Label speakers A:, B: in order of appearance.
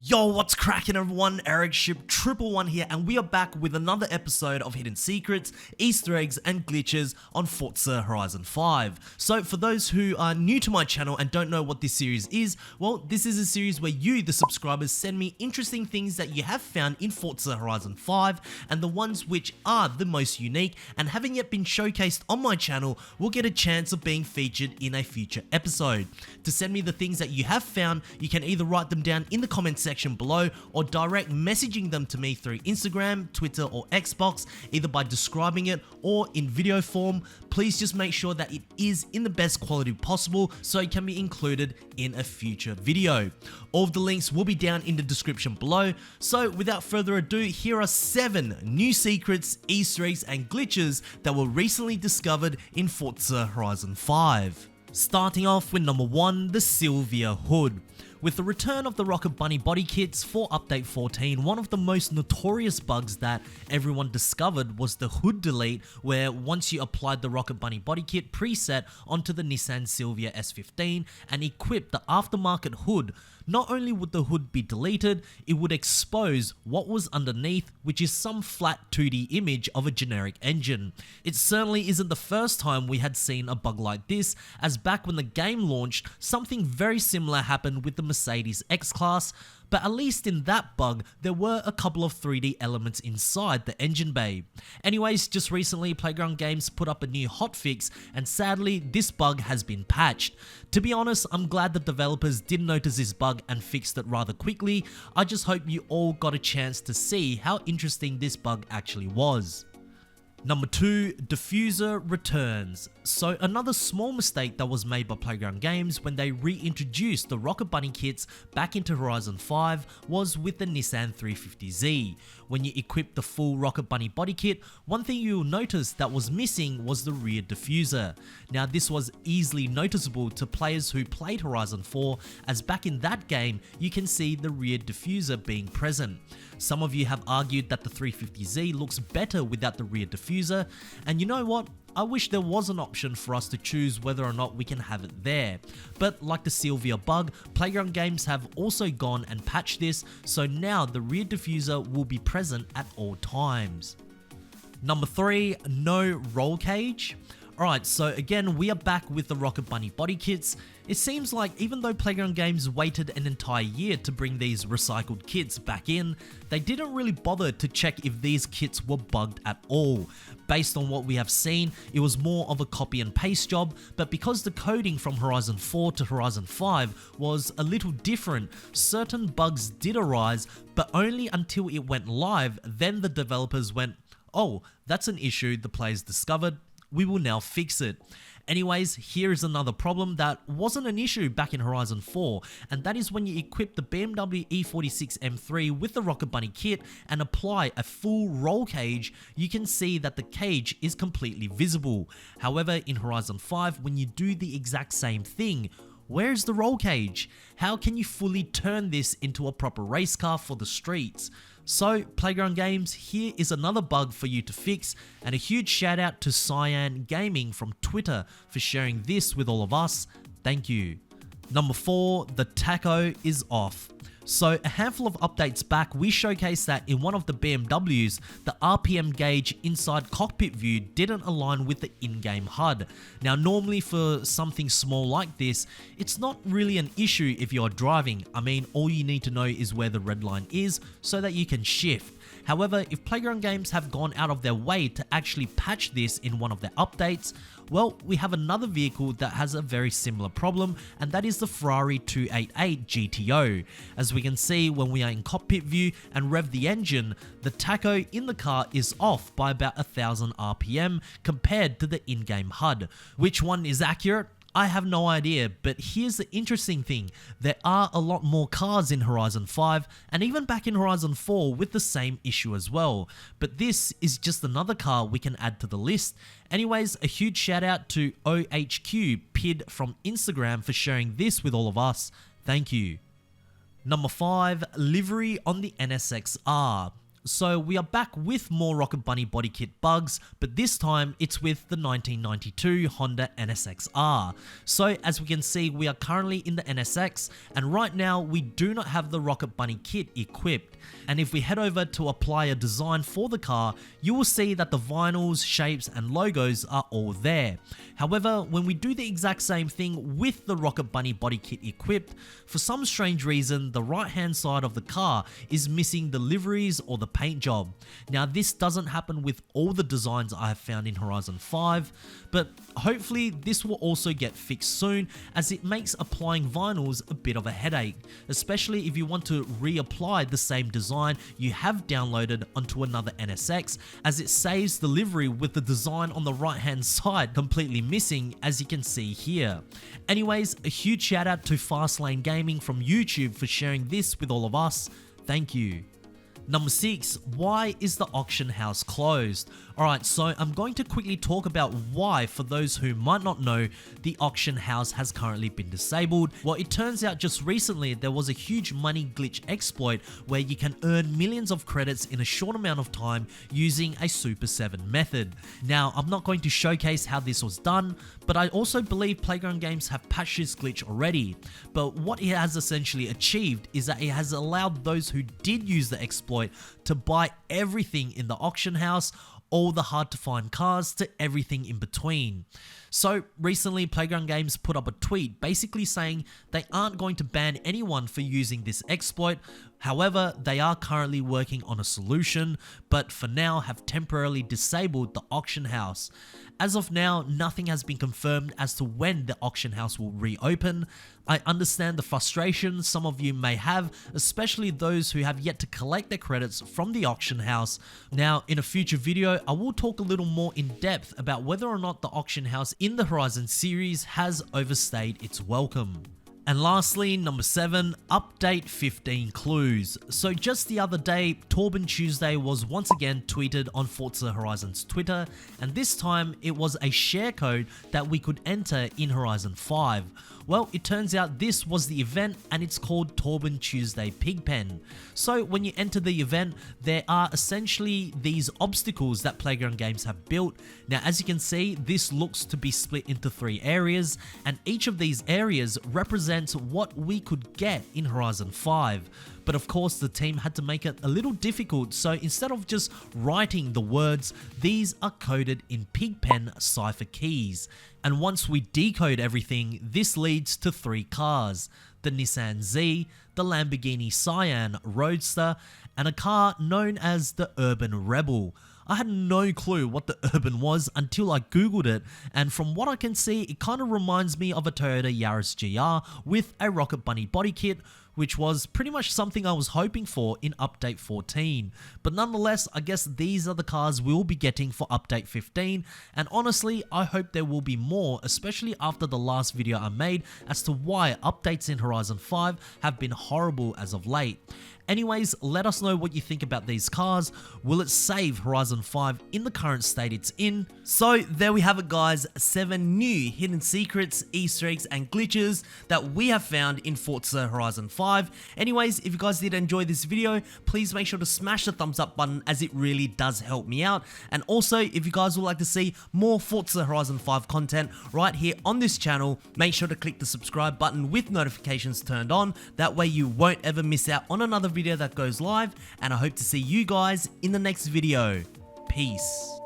A: Yo, what's cracking everyone? Ericship 111 here, and we are back with another episode of Hidden Secrets, Easter eggs, and glitches on Forza Horizon 5. So for those who are new to my channel and don't know what this series is, well, this is a series where you, the subscribers, send me interesting things that you have found in Forza Horizon 5, and the ones which are the most unique and haven't yet been showcased on my channel will get a chance of being featured in a future episode. To send me the things that you have found, you can either write them down in the comment section below or direct messaging them to me through Instagram, Twitter, or Xbox, either by describing it or in video form. Please just make sure that it is in the best quality possible so it can be included in a future video. All of the links will be down in the description below. So without further ado, here are 7 new secrets, Easter eggs, and glitches that were recently discovered in Forza Horizon 5. Starting off with number 1, the Silvia hood. With the return of the Rocket Bunny body kits for Update 14, one of the most notorious bugs that everyone discovered was the hood delete, where once you applied the Rocket Bunny body kit preset onto the Nissan Silvia S15 and equipped the aftermarket hood, not only would the hood be deleted, it would expose what was underneath, which is some flat 2D image of a generic engine. It certainly isn't the first time we had seen a bug like this, as back when the game launched, something very similar happened with the Mercedes X-Class, but at least in that bug, there were a couple of 3D elements inside the engine bay. Anyways, just recently, Playground Games put up a new hotfix, and sadly, this bug has been patched. To be honest, I'm glad the developers did notice this bug and fixed it rather quickly. I just hope you all got a chance to see how interesting this bug actually was. Number 2, diffuser returns. So another small mistake that was made by Playground Games when they reintroduced the Rocket Bunny kits back into Horizon 5 was with the Nissan 350Z. When you equip the full Rocket Bunny body kit, one thing you'll notice that was missing was the rear diffuser. Now this was easily noticeable to players who played Horizon 4, as back in that game you can see the rear diffuser being present. Some of you have argued that the 350Z looks better without the rear diffuser, and you know what? I wish there was an option for us to choose whether or not we can have it there. But like the Silvia bug, Playground Games have also gone and patched this, so now the rear diffuser will be present at all times. Number 3, no roll cage. Alright, so again, we are back with the Rocket Bunny body kits. It seems like even though Playground Games waited an entire year to bring these recycled kits back in, they didn't really bother to check if these kits were bugged at all. Based on what we have seen, it was more of a copy and paste job, but because the coding from Horizon 4 to Horizon 5 was a little different, certain bugs did arise, but only until it went live, then the developers went, oh, that's an issue the players discovered. We will now fix it. Anyways, here is another problem that wasn't an issue back in Horizon 4, and that is when you equip the BMW E46 M3 with the Rocket Bunny kit and apply a full roll cage, you can see that the cage is completely visible. However, in Horizon 5, when you do the exact same thing, where's the roll cage? How can you fully turn this into a proper race car for the streets? So, Playground Games, here is another bug for you to fix, and a huge shout out to Cyan Gaming from Twitter for sharing this with all of us. Thank you. Number 4, the tacho is off. So a handful of updates back, we showcased that in one of the BMWs, the RPM gauge inside cockpit view didn't align with the in-game HUD. Now normally for something small like this, it's not really an issue if you're driving. I mean, all you need to know is where the red line is so that you can shift. However, if Playground Games have gone out of their way to actually patch this in one of their updates, well, we have another vehicle that has a very similar problem, and that is the Ferrari 288 GTO. As we can see when we are in cockpit view and rev the engine, the tacho in the car is off by about 1000 RPM compared to the in-game HUD. Which one is accurate? I have no idea, but here's the interesting thing. There are a lot more cars in Horizon 5 and even back in Horizon 4 with the same issue as well. But this is just another car we can add to the list. Anyways, a huge shout out to OHQ Pid from Instagram for sharing this with all of us. Thank you. Number 5, livery on the NSX-R. So we are back with more Rocket Bunny body kit bugs, but this time it's with the 1992 Honda NSX-R. So as we can see, we are currently in the NSX, and right now we do not have the Rocket Bunny kit equipped. And if we head over to apply a design for the car, you will see that the vinyls, shapes and logos are all there. However, when we do the exact same thing with the Rocket Bunny body kit equipped, for some strange reason the right hand side of the car is missing the liveries or the paint job. Now this doesn't happen with all the designs I have found in Horizon 5, but hopefully this will also get fixed soon, as it makes applying vinyls a bit of a headache, especially if you want to reapply the same design you have downloaded onto another NSX, as it saves the livery with the design on the right hand side completely missing, as you can see here. Anyways, a huge shout out to Fastlane Gaming from YouTube for sharing this with all of us. Thank you. Number 6, why is the auction house closed? Alright, so I'm going to quickly talk about why, for those who might not know, the auction house has currently been disabled. Well, it turns out just recently there was a huge money glitch exploit where you can earn millions of credits in a short amount of time using a Super 7 method. Now, I'm not going to showcase how this was done, but I also believe Playground Games have patched this glitch already. But what it has essentially achieved is that it has allowed those who did use the exploit to buy everything in the auction house, all the hard to find cars to everything in between. So recently Playground Games put up a tweet basically saying they aren't going to ban anyone for using this exploit. However, they are currently working on a solution, but for now have temporarily disabled the auction house. As of now, nothing has been confirmed as to when the auction house will reopen. I understand the frustration some of you may have, especially those who have yet to collect their credits from the auction house. Now, in a future video, I will talk a little more in depth about whether or not the auction house in the Horizon series has overstayed its welcome. And lastly, number 7, update 15 clues. So just the other day, Torben Tuesday was once again tweeted on Forza Horizon's Twitter, and this time it was a share code that we could enter in Horizon 5. Well, it turns out this was the event, and it's called Torben Tuesday Pigpen. So when you enter the event, there are essentially these obstacles that Playground Games have built. Now, as you can see, this looks to be split into 3 areas, and each of these areas represents what we could get in Horizon 5. But of course, the team had to make it a little difficult, so instead of just writing the words, these are coded in Pigpen cipher keys. And once we decode everything, this leads to 3 cars: the Nissan Z, the Lamborghini Sian Roadster, and a car known as the Urban Rebel. I had no clue what the Urban was until I googled it, and from what I can see, it kind of reminds me of a Toyota Yaris GR with a Rocket Bunny body kit, which was pretty much something I was hoping for in update 14. But nonetheless, I guess these are the cars we'll be getting for update 15, and honestly, I hope there will be more, especially after the last video I made as to why updates in Horizon 5 have been horrible as of late. Anyways, let us know what you think about these cars. Will it save Horizon 5 in the current state it's in? So there we have it, guys, 7 new hidden secrets, Easter eggs and glitches that we have found in Forza Horizon 5. Anyways, if you guys did enjoy this video, please make sure to smash the thumbs up button, as it really does help me out. And also, if you guys would like to see more Forza Horizon 5 content right here on this channel, make sure to click the subscribe button with notifications turned on. That way you won't ever miss out on another video that goes live, and I hope to see you guys in the next video. Peace.